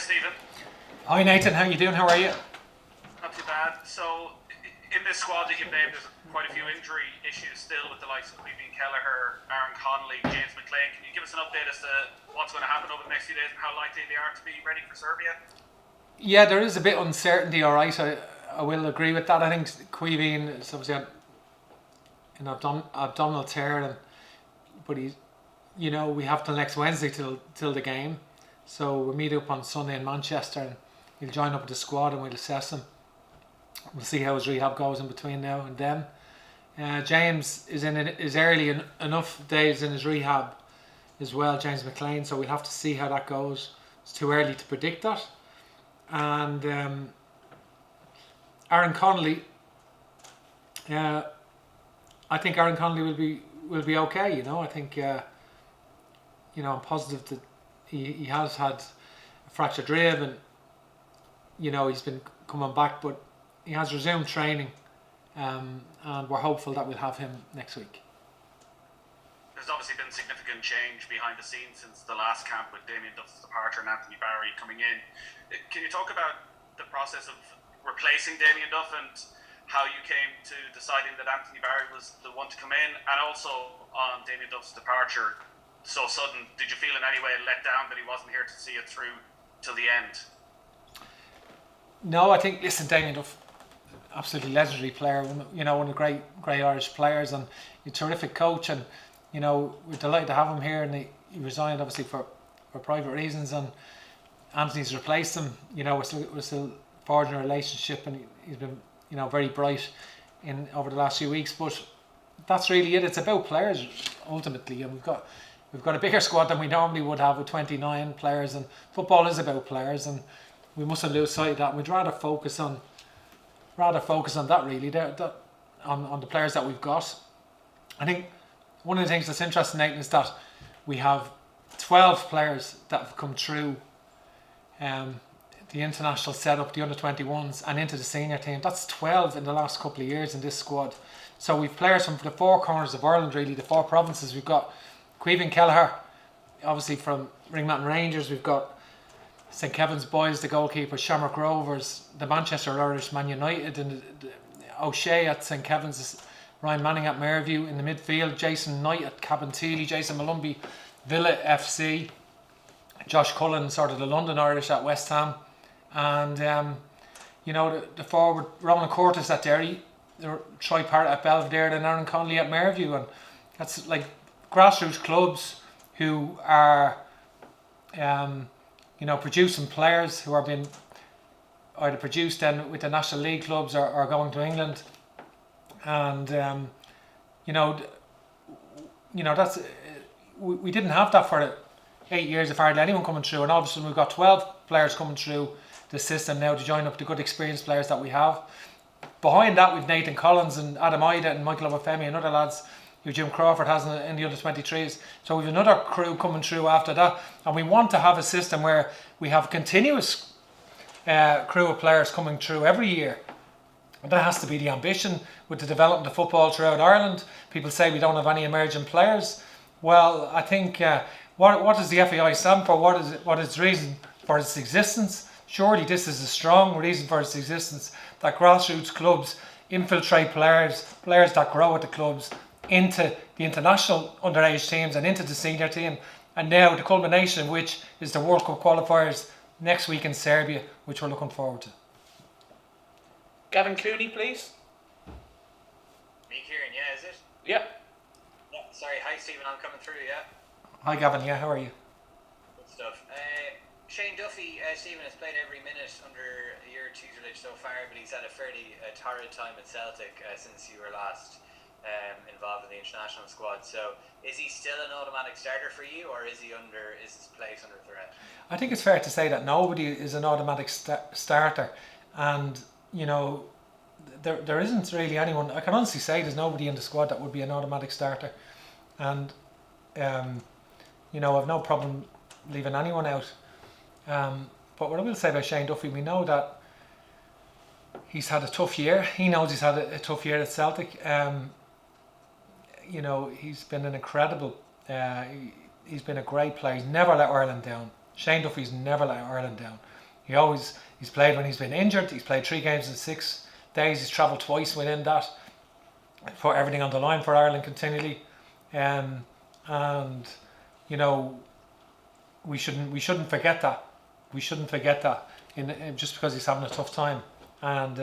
Stephen. Hi Nathan, how you doing? How are you? Not too bad. So, in this squad that you've named, there's quite a few injury issues still with the likes of Queen Kelleher, Aaron Connolly, James McLean. Can you give us an update as to what's going to happen over the next few days and how likely they are to be ready for Serbia? Yeah, there is a bit of uncertainty, alright. I will agree with that. I think Queen is obviously an abdominal tear, but he's, we have till next Wednesday till the game. So we'll meet up on Sunday in Manchester and he'll join up with the squad and we'll assess him. We'll see how his rehab goes in between now and then. James is early enough days in his rehab as well, James McLean, so we'll have to see how that goes. It's too early to predict that. And Aaron Connolly, I think Aaron Connolly will be okay. I think I'm positive that he has had a fractured rib and he's been coming back, but he has resumed training, and we're hopeful that we'll have him next week. There's obviously been significant change behind the scenes since the last camp with Damien Duff's departure and Anthony Barry coming in. Can you talk about the process of replacing Damien Duff and how you came to deciding that Anthony Barry was the one to come in, and also on Damien Duff's departure so sudden, did you feel in any way let down that he wasn't here to see it through till the end? No, I think, Damien Duff, absolutely legendary player, one of the great Irish players, and a terrific coach, and we're delighted to have him here, and he resigned obviously for private reasons, and Anthony's replaced him. We're still forging a relationship, and he's been very bright over the last few weeks, but that's really it. It's about players ultimately, and we've got a bigger squad than we normally would have with 29 players, and football is about players, and we mustn't lose sight of that. We'd rather focus on that really, on the players that we've got. I think one of the things that's interesting, Nathan, is that we have 12 players that have come through the international setup, the under-21s, and into the senior team. That's 12 in the last couple of years in this squad. So we've players from the four corners of Ireland, really, the four provinces. We've got Queen Kelleher, obviously from Ringmountain Rangers. We've got St Kevin's Boys, the goalkeeper, Shamrock Rovers, the Manchester Irish, Man United, and O'Shea at St Kevin's, Ryan Manning at Merview in the midfield, Jason Knight at Cabinteely, Jason Malumbi, Villa FC, Josh Cullen, sort of the London Irish at West Ham, and the forward Ronan Curtis at Derry, Troy Parrott at Belvedere, and Aaron Connolly at Merview, and that's like grassroots clubs who are producing players who are being either produced then with the National League clubs or going to England, and that's we didn't have that for 8 years of hardly anyone coming through, and all of a sudden we've got 12 players coming through the system now to join up the good experienced players that we have. Behind that we've Nathan Collins and Adam Ida and Michael Obafemi and other lads who Jim Crawford has in the under-23s. So we've another crew coming through after that, and we want to have a system where we have continuous crew of players coming through every year. And that has to be the ambition with the development of football throughout Ireland. People say we don't have any emerging players. Well, I think what does the FAI stand for? What is the reason for its existence? Surely this is a strong reason for its existence, that grassroots clubs infiltrate players that grow at the clubs into the international underage teams and into the senior team, and now the culmination of which is the World Cup qualifiers next week in Serbia, which we're looking forward to. Gavin Cooney, please. Me, Kieran, yeah, is it? Yeah. Yeah, sorry, hi Stephen, I'm coming through, yeah? Hi Gavin, yeah, how are you? Good stuff. Shane Duffy, Stephen, has played every minute under your tutelage so far, but he's had a fairly torrid time at Celtic since you were last involved in the international squad. So is he still an automatic starter for you, or is his place under threat? I think it's fair to say that nobody is an automatic starter, and there isn't really anyone. I can honestly say there's nobody in the squad that would be an automatic starter, and I've no problem leaving anyone out. But what I will say about Shane Duffy, we know that he's had a tough year. He knows he's had a tough year at Celtic. He's been an incredible. He's been a great player. He's never let Ireland down. Shane Duffy's never let Ireland down. He's played when he's been injured. He's played 3 games in 6 days. He's travelled twice within that. Put everything on the line for Ireland continually, and you know, we shouldn't forget that. We shouldn't forget that in just because he's having a tough time. And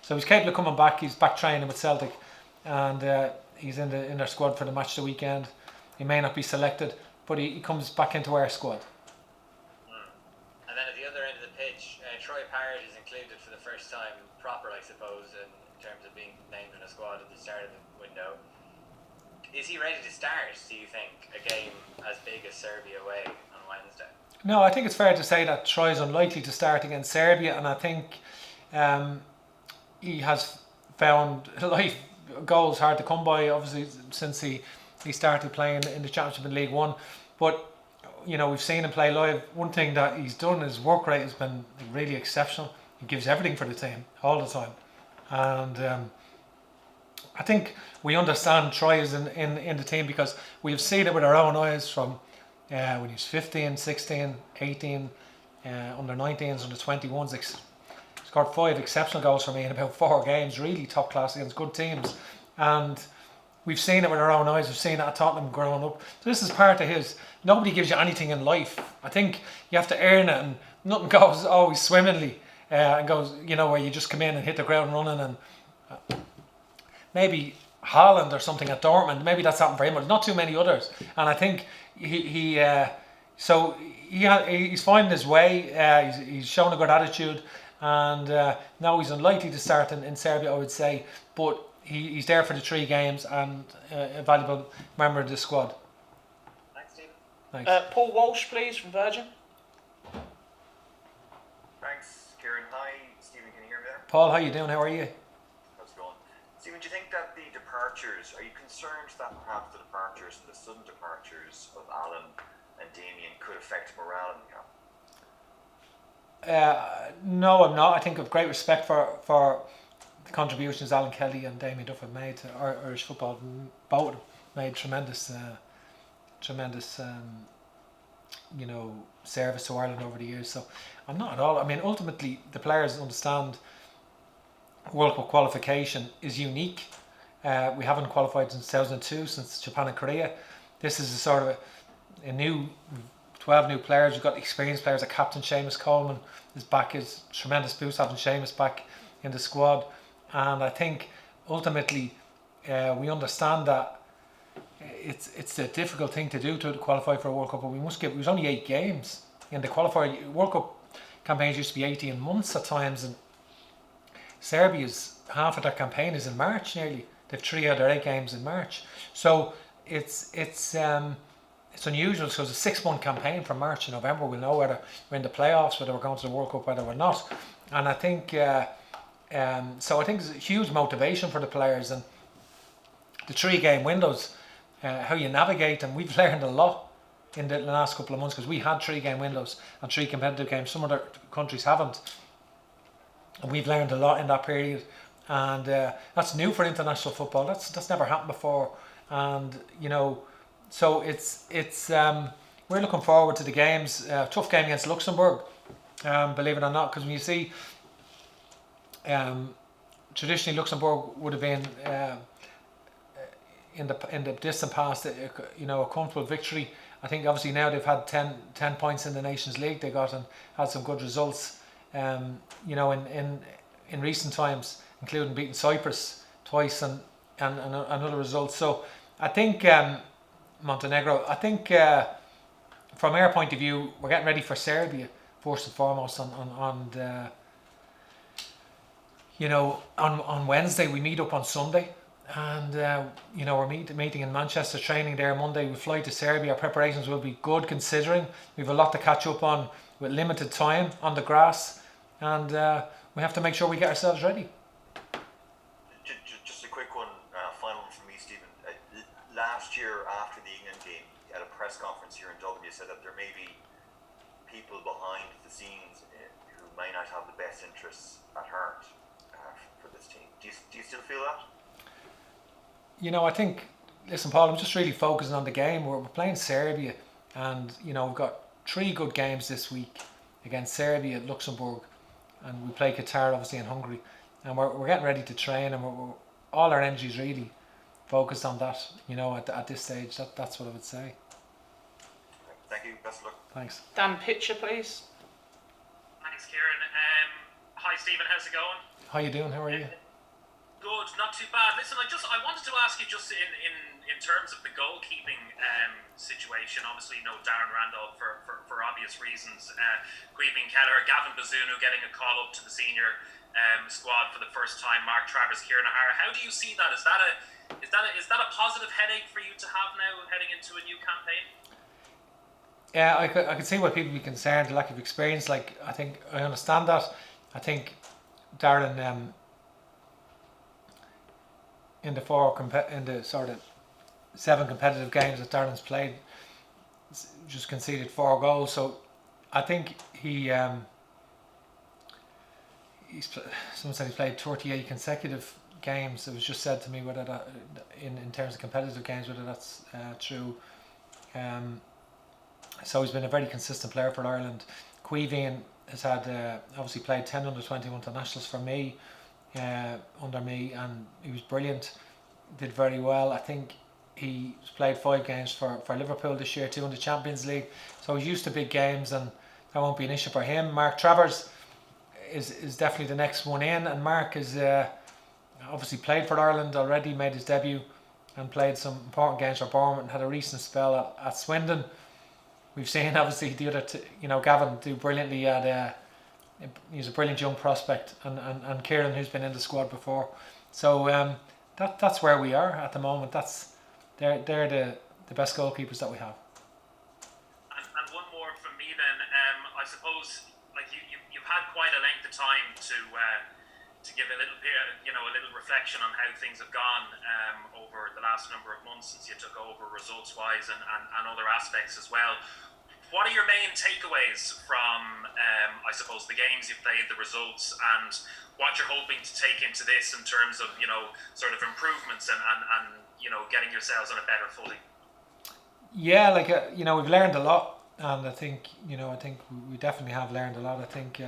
so he's capable of coming back. He's back training with Celtic, and he's in their squad for the match the weekend. He may not be selected, but he comes back into our squad. And then at the other end of the pitch, Troy Parrott is included for the first time proper, I suppose, in terms of being named in a squad at the start of the window. Is he ready to start, do you think, a game as big as Serbia away on Wednesday? No, I think it's fair to say that Troy is unlikely to start against Serbia, and I think he has found life goals hard to come by, obviously, since he started playing in the Championship in League One. But you know, we've seen him play live. One thing that he's done, his work rate has been really exceptional. He gives everything for the team all the time, and I think we understand Troy is in the team because we've seen it with our own eyes from when he was 15, 16, 18, under 19s, under 21s. Scored 5 exceptional goals for me in about 4 games, really top class against good teams. And we've seen it with our own eyes. We've seen it at Tottenham growing up. So this is part of his. Nobody gives you anything in life. I think you have to earn it, and nothing goes always swimmingly. And goes, you know, where you just come in and hit the ground running, and maybe Haaland or something at Dortmund. Maybe that's happened for him, but not too many others. And I think he's finding his way. He's shown a good attitude, and now he's unlikely to start in Serbia, I would say. But he's there for the 3 games and a valuable member of the squad. Thanks, Stephen. Thanks. Paul Walsh, please, from Virgin. Thanks, Kieran. Hi, Stephen. Can you hear me there? Paul, how you doing? How are you? How's it going? Stephen, do you think that the departures, are you concerned that perhaps the departures and the sudden departures of Alan and Damien could affect morale in the camp? No, I'm not. I think of great respect for the contributions Alan Kelly and Damien Duff have made to Irish football. Both of them made tremendous you know, service to Ireland over the years. So I'm not at all. I mean, ultimately, the players understand World Cup qualification is unique. We haven't qualified since 2002, since Japan and Korea. This is a sort of a new 12 new players. You've got experienced players like Captain Seamus Coleman is back. Is tremendous boost having Seamus back in the squad. And I think ultimately we understand that it's a difficult thing to do to qualify for a World Cup, but it was only 8 games in the qualifier. World Cup campaigns used to be 18 months at times, and Serbia's half of their campaign is in March nearly. They've 3 out of their 8 games in March, so it's unusual. So it's a 6-month campaign from March to November. We'll know whether we're in the playoffs, whether we're going to the World Cup, whether we're not. And I think so I think it's a huge motivation for the players, and the 3-game windows, how you navigate them. We've learned a lot in the last couple of months because we had 3-game windows and 3 competitive games. Some other countries haven't, and we've learned a lot in that period. And that's new for international football. That's never happened before. And you know, so it's we're looking forward to the games. Tough game against Luxembourg, believe it or not, because when you see, traditionally Luxembourg would have been in the distant past, you know, a comfortable victory. I think obviously now they've had 10 points in the Nations League. They got and had some good results. You know, in recent times, including beating Cyprus twice and other results. So I think Montenegro. I think from our point of view, we're getting ready for Serbia first and foremost. On Wednesday we meet up on Sunday. And you know, we're meeting in Manchester, training there Monday. We fly to Serbia. Our preparations will be good, considering we have a lot to catch up on with limited time on the grass, and we have to make sure we get ourselves ready. Just a quick one, final one from me, Stephen. Last year, after the England game, at a press conference here in Dublin, you said that there may be people behind the scenes who may not have the best interests at heart for this team. Do you still feel that? You know, I think, listen, Paul, I'm just really focusing on the game. We're playing Serbia, and you know, we've got 3 good games this week against Serbia, Luxembourg, and we play Qatar obviously in Hungary, and we're getting ready to train, and we're all our energy is really focused on that, at this stage. That's what I would say. Thank you. Best of luck. Thanks. Dan Pitcher, please. Thanks, Kieran. Hi, Stephen. How's it going? How you doing? How are you? Good, not too bad. Listen, I wanted to ask you just in terms of the goalkeeping situation. Obviously, Darren Randolph for obvious reasons. Queeving Keller, Gavin Bazunu getting a call up to the senior squad for the first time. Mark Travers, Kieran O'Hara. How do you see that? Is that a positive headache for you to have now heading into a new campaign? Yeah, I could see why people would be concerned. The lack of experience. Like, I think I understand that. I think Darren in the sort of 7 competitive games that Darren's played, just conceded 4 goals. So I think someone said he played 38 consecutive games. It was just said to me whether that in terms of competitive games, whether that's true. So he's been a very consistent player for Ireland. Queeving has had obviously played 10 under-21 internationals for me, under me, and he was brilliant. Did very well. I think he's played 5 games for Liverpool this year, 2 in the Champions League. So he's used to big games, and that won't be an issue for him. Mark Travers is definitely the next one in, and Mark is obviously played for Ireland already, made his debut, and played some important games for Bournemouth, and had a recent spell at Swindon. We've seen obviously the other Gavin do brilliantly at he's a brilliant young prospect, and Kieran, who's been in the squad before. So that's where we are at the moment. They're the best goalkeepers that we have. And one more from me then. I suppose like you've had quite a length of time to give a little bit, a little reflection on how things have gone over the last number of months since you took over, results wise and other aspects as well. What are your main takeaways from, I suppose, the games you've played, the results, and what you're hoping to take into this in terms of, sort of improvements and getting yourselves on a better footing? Yeah, we've learned a lot, and I think we definitely have learned a lot. I think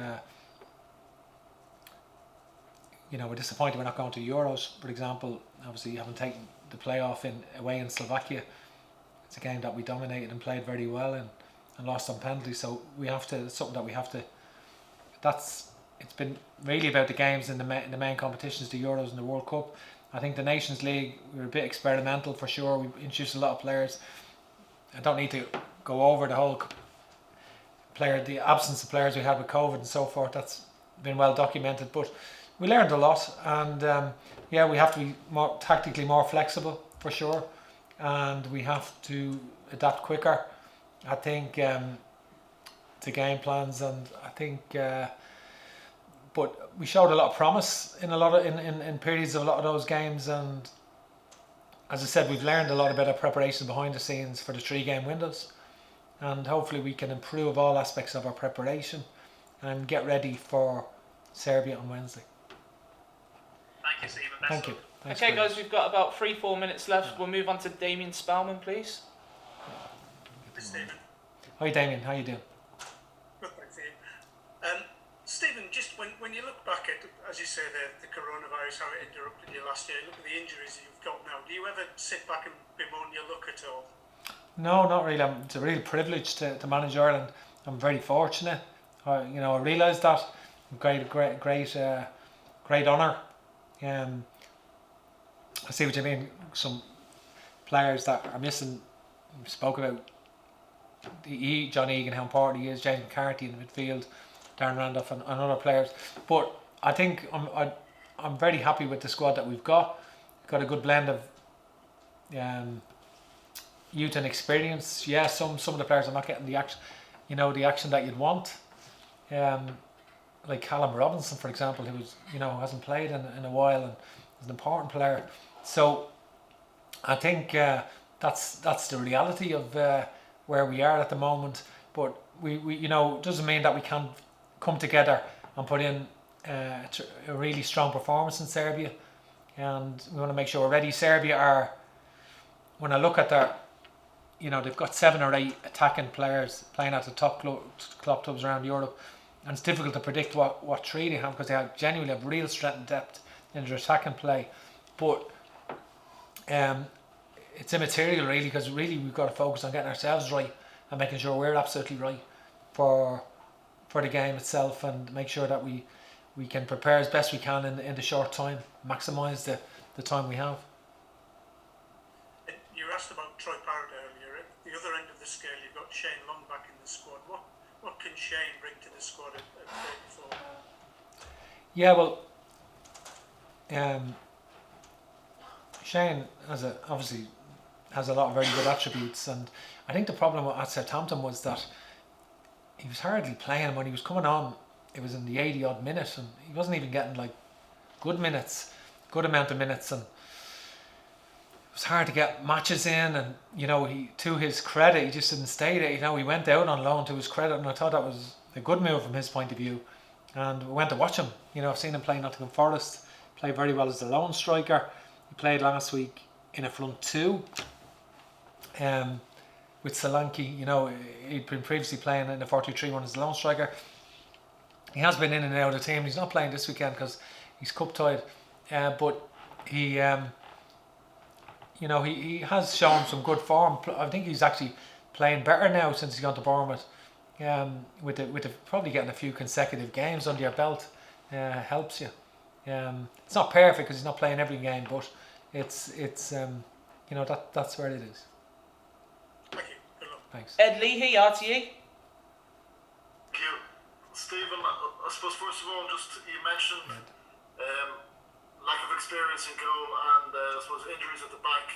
we're disappointed we're not going to Euros, for example. Obviously, you haven't taken the playoff away in Slovakia. It's a game that we dominated and played very well in, and lost on penalties. So it's something that we have to. It's been really about the games in the main competitions, the Euros and the World Cup. I think the Nations League, we were a bit experimental for sure. We introduced a lot of players. I don't need to go over the whole the absence of players we had with COVID and so forth. That's been well documented, but we learned a lot, and we have to be more tactically more flexible for sure, and we have to adapt quicker, I think, to game plans. And I think but we showed a lot of promise in in periods of a lot of those games, and as I said, we've learned a lot about our preparation behind the scenes for the 3-game windows, and hopefully we can improve all aspects of our preparation and get ready for Serbia on Wednesday. Thank you, Stephen. Thank you. Thanks, Okay, Chris. guys, we've got about 3-4 minutes left. We'll move on to Damien Spellman, please. Stephen. Hi Damien, how you doing? Good, thanks, Ian. Stephen, just when you look back at, as you say, the coronavirus, how it interrupted you last year, look at the injuries you've got now, do you ever sit back and bemoan your luck at all? No, not really. It's a real privilege to manage Ireland. I'm very fortunate. I realise that. Great honour. I see what you mean. Some players that are missing. We spoke about John Egan, how important he is. James McCarthy in the midfield, Darren Randolph, and other players. But I think I'm very happy with the squad that we've got. Got a good blend of youth and experience. Yeah, some of the players are not getting the action, the action that you'd want. Like Callum Robinson, for example, who was, hasn't played in a while and is an important player. So I think that's the reality of where we are at the moment. But we doesn't mean that we can't come together and put in a really strong performance in Serbia, and we want to make sure we're ready. Serbia are, when I look at their you know, they've got 7 or 8 attacking players playing at the top club clubs around Europe, and it's difficult to predict what 3 they have, because they genuinely have real strength and depth in their attacking play. But it's immaterial really, because really we've got to focus on getting ourselves right and making sure we're absolutely right for the game itself, and make sure that we can prepare as best we can in the short time, maximise the time we have. You asked about Troy Parrott earlier. At the other end of the scale, you've got Shane Long back in the squad. What can Shane bring to the squad at 34? Yeah, well, Shane obviously has a lot of very good attributes, and I think the problem at Southampton was that he was hardly playing. When he was coming on, it was in the 80 odd minute, and he wasn't even getting like good amount of minutes, and it was hard to get matches in. And you know, to his credit, he just didn't stay there. You know, he went out on loan, to his credit, and I thought that was a good move from his point of view. And we went to watch him. You know, I've seen him play Nottingham Forest, play very well as the lone striker. He played last week in a front 2 with Solanke. You know, he'd been previously playing in the 4-2-3-1 as the lone striker. He has been in and out of the team. He's not playing this weekend because he's cup tied, but he you know, he has shown some good form. I think he's actually playing better now since he's gone to Bournemouth. With the probably getting a few consecutive games under your belt helps you. It's not perfect because he's not playing every game, but it's you know, that's where it is. Thank you. Good luck. Thanks. Ed Leahy, RTE. Thank you. Stephen, I suppose first of all, just you mentioned lack of experience in goal and I suppose injuries at the back.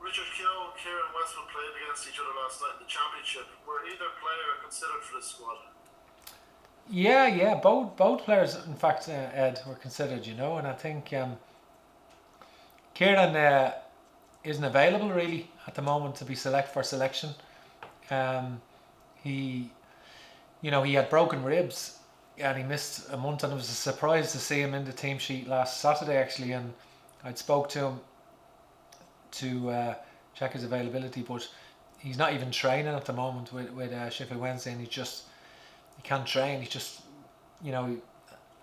Richard Keogh, Kieran Westwood played against each other last night in the Championship. Were either player considered for this squad? Yeah, both players, in fact, Ed, were considered, you know, and I think Kieran isn't available really at the moment to be for selection. He had broken ribs and he missed a month, and it was a surprise to see him in the team sheet last Saturday actually, and I'd spoke to him to check his availability, but he's not even training at the moment with Sheffield Wednesday, and he can't train. He's just, you know,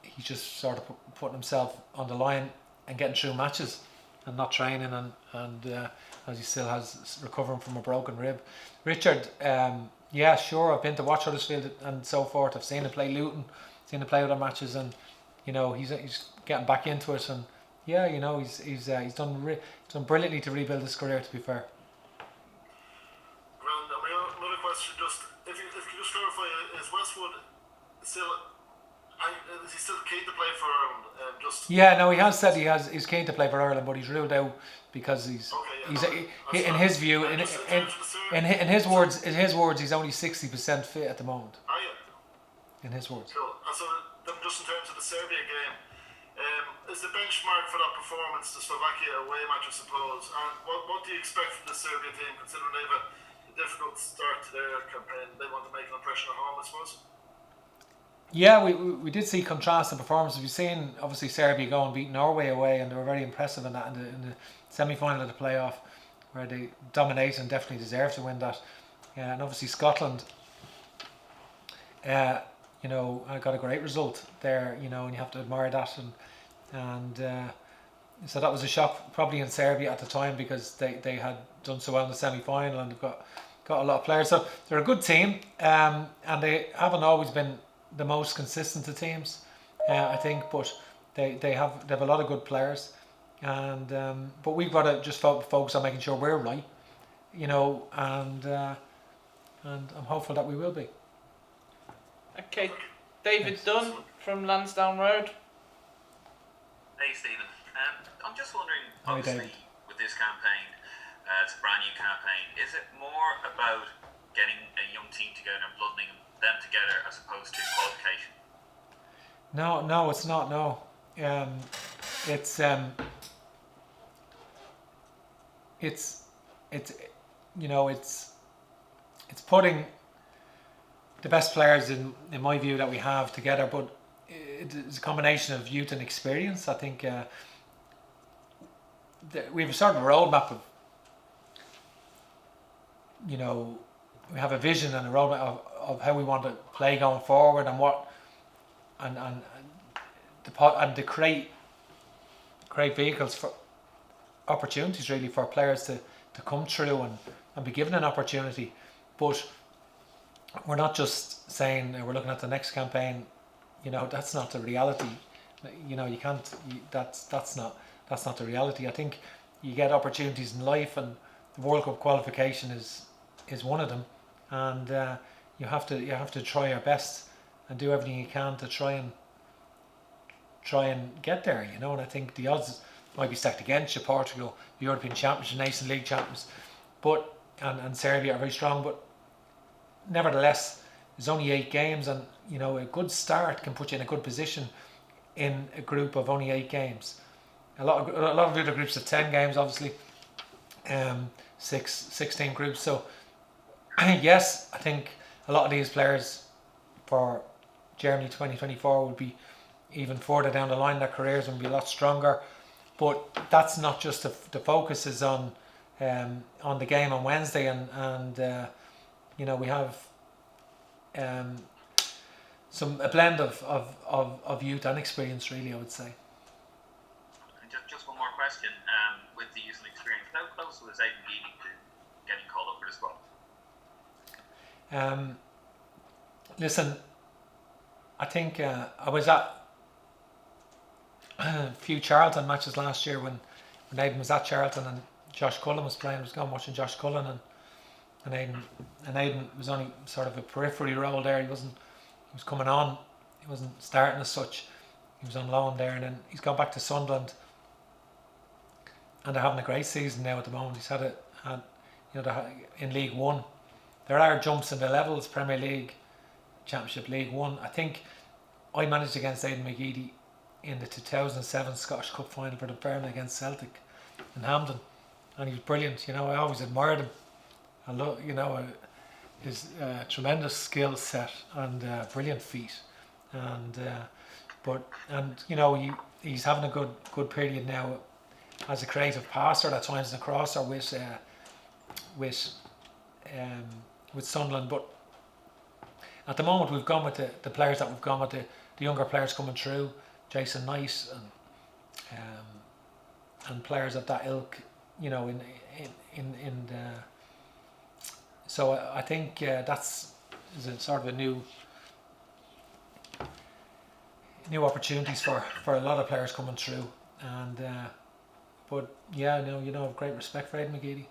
he's just sort of putting himself on the line and getting through matches and not training, and as he still has recovering from a broken rib. Richard, yeah, sure, I've been to watch Huddersfield and so forth. I've seen him play Luton, seen him play other matches, and you know, he's getting back into it, and yeah, you know, he's done brilliantly to rebuild his career, to be fair. Well, another question, just if you just clarify, is Westwood still? Is he still keen to play for Ireland? Yeah, no, he has said he's keen to play for Ireland, but he's ruled out because he's in his view, in his words, he's only 60% fit at the moment. Oh yeah. In his words. Cool. And so then, just in terms of the Serbia game, is the benchmark for that performance the Slovakia away match, I suppose? And what do you expect from the Serbia team, considering they have a difficult start to their campaign? They want to make an impression at home, I suppose. Yeah, we did see contrasting performances. We've seen obviously Serbia go and beat Norway away, and they were very impressive in that in the semi-final of the playoff, where they dominate and definitely deserve to win that. And obviously Scotland, you know, got a great result there, you know, and you have to admire that. And so that was a shock probably in Serbia at the time, because they had done so well in the semi-final, and they've got a lot of players. So they're a good team, and they haven't always been the most consistent of teams, I think, but they have a lot of good players, and but we've got to just focus on making sure we're right, you know, and I'm hopeful that we will be. Okay, David Dunn from Lansdowne Road. Hey Stephen, I'm just wondering, Hi, obviously David. with this campaign, it's a brand new campaign, is it more about getting a young team together and blooding them together as opposed to qualification? No, it's not. No, it's you know, it's putting the best players in my view that we have together, but it's a combination of youth and experience. I think we have a sort of roadmap of you know, we have a vision and a roadmap of how we want to play going forward, and what and to create vehicles for opportunities really for players to come through and be given an opportunity. But we're not just saying we're looking at the next campaign. You know, that's not the reality. You know, you can't. That's not the reality. I think you get opportunities in life, and the World Cup qualification is one of them. And you have to try your best and do everything you can to try and get there. You know, and I think the odds might be stacked against you. Portugal, the European champions, the Nation League champions, but and Serbia are very strong. But nevertheless, there's only 8 games, and you know, a good start can put you in a good position in a group of only 8 games. A lot of the other groups have 10 games, obviously. 16 groups. So yes, I think a lot of these players for Germany 2024 would be even further down the line. Their careers would be a lot stronger. But that's not just the focus is on the game on Wednesday, and you know, we have a blend of youth and experience, really, I would say. And just one more question. With the youth and experience, how close was Aidan Geedy to getting called up for the squad? Listen, I think I was at a few Charlton matches last year when Aidan was at Charlton and Josh Cullen was playing. I was going watching Josh Cullen, and Aidan was only sort of a periphery role there. He was coming on. He wasn't starting as such. He was on loan there, and then he's gone back to Sunderland, and they're having a great season now at the moment. He's had in League One. There are jumps in the levels: Premier League, Championship, League One. I think I managed against Aidan McGeady in the 2007 Scottish Cup final for the Parrott against Celtic in Hampden, and he was brilliant. You know, I always admired him. I love, you know, his tremendous skill set and brilliant feet, and you know, he's having a good period now as a creative passer at times and a crosser with Sunderland. But at the moment we've gone with the players that we've gone with, the younger players coming through, Jason Knight and players of that ilk, you know, in the. So I think that's is a sort of a new opportunities for a lot of players coming through, and but yeah, no, you know, I have great respect for Aidan McGeady.